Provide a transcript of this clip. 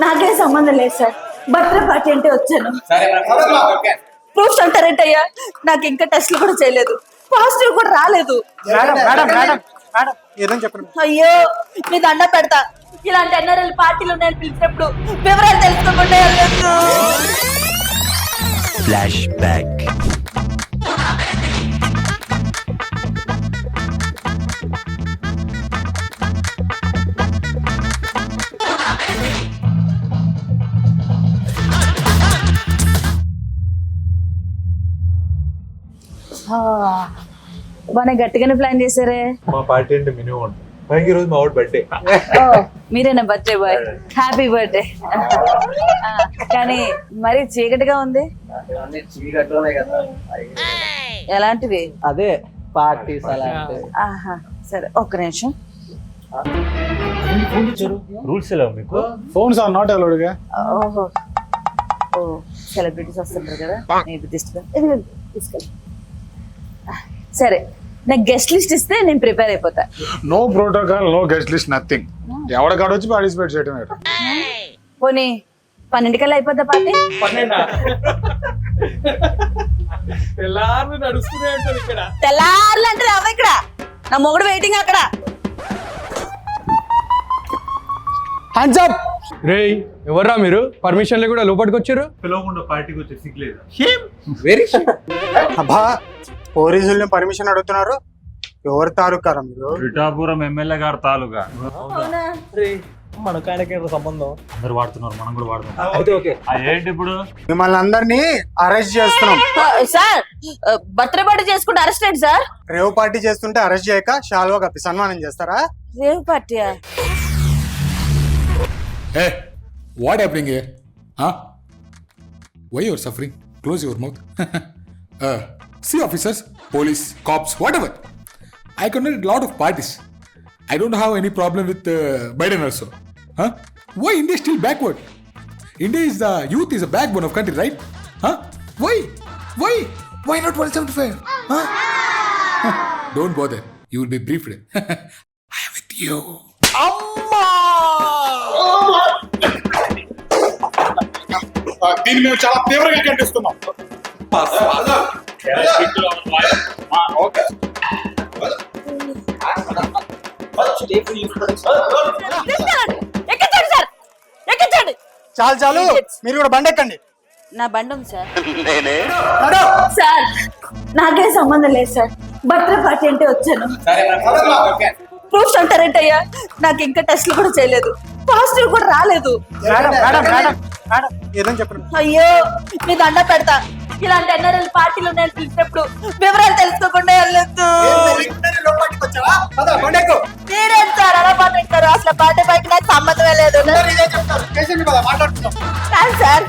నాకేం సంబంధం లేదు సార్. బర్త్డే పార్టీ అంటే వచ్చాను. ప్రూఫ్స్ అంటారేంటయ్యా? నాకు ఇంకా టెస్ట్లు కూడా చేయలేదు, పాజిటివ్ కూడా రాలేదు. అయ్యో మీ దండ పెడతా. ఇలాంటి ఎన్ఆర్ఎల్ పార్టీలు నేను పిలిచినప్పుడు వివరాలు తెలుసుకోకుండా వెళ్ళొద్దు. Flash back. బాగా గట్టిగానే ప్లాన్ చేశారే. మా పార్టీ అంటే మినిమం ఉంటుంది. పైకి రోజు మా వాడు బర్త్డే. మీరేనా బర్త్డే బాయ్? Happy birthday. కానీ మరి చీకటిగా ఉంది. ఎలాంటివి? అదే పార్టీస్ అలాంటివి. ఆహా సరే ఒక్క నిమిషం. రూల్స్ ఎలా మీకు? Phones are not allowed. ఓహో ఓ సెలబ్రిటీస్ వస్తుంటారు కదా, నేను తీసుకెళ్ళి. సరే నాకు గెస్ట్ లిస్ట్ ఇస్తే నేను ప్రిపేర్ అయిపోతా. No protocol, no guest list, nothing. ఎవరికాడ వచ్చి పార్టిసిపేట్ చేయడం. పోనీ 12 కల్లా అయిపోద్దా పార్టీ? తెల్లారులు అంటే రావు ఇక్కడ, నా మొగుడు వెయిటింగ్ అక్కడ. Hands up. రేయ్ ఎవర్రా మీరు? పర్మిషన్లు కూడా లోపలికి వచ్చారు. పిలవకుండా పార్టీకి వచ్చే సిగ్గులేదు. అబ్బా పోలీసుల్ని పర్మిషన్ అడుగుతున్నారు. ఎవరు తాలూకారా మీరు? పిఠాపురం ఎమ్మెల్యే గారు తాలూకా. మనకు ఆయనకి సంబంధం. అందరు వాడుతున్నారు, మనం కూడా వాడుతున్నాం. అయితే ఓకే. ఏంటి ఇప్పుడు? మిమ్మల్ని అందరినీ అరెస్ట్ చేస్తున్నాం. సార్ బర్త్డే పార్టీ చేసుకుంటే అరెస్ట్ ఏంటి సార్? రేవ్ పార్టీ చేస్తుంటే అరెస్ట్ చేయక శాల్వా కప్పి సన్మానం చేస్తారా? రేవ్ పార్టీయా? Hey, what happening here? Huh? Why you are suffering? Close your mouth. See officers, police, cops, whatever. I conduct a lot of parties. I don't have any problem with Biden also. Huh? Why India is still backward? India is the youth is a backbone of country, right? Huh? Why? Why? Why not 175? Huh? Don't bother. You will be briefed. I am with you. దీన్ని మేము చాలా తీవ్రంగా ఖండిస్తున్నాం. చాలు చాలు, మీరు కూడా బండెక్కండి. నా బండి ఉంది సార్. సార్ నాకేం సంబంధం లేదు సార్. బర్త్డే పార్టీ అంటే వచ్చాను. ప్రూఫ్స్ అంటారేంటయ్యా? నాకు ఇంకా టెస్ట్లు కూడా చేయలేదు, పాజిటివ్ కూడా రాలేదు. ఏదని చెప్పండి. అయ్యో మీ దండ పెడతా. ఇలాంటి ఎన్ఆర్ఎల్ పార్టీలు నేను పిలిచినప్పుడు వివరాలు తెలుసుకోకుండా వెళ్ళొద్దు. మీరేం సార్ అలా మాట్లాడతారు? అసలు బర్త్డే పార్టీ నాకు సంబంధమే లేదు. కాదు సార్.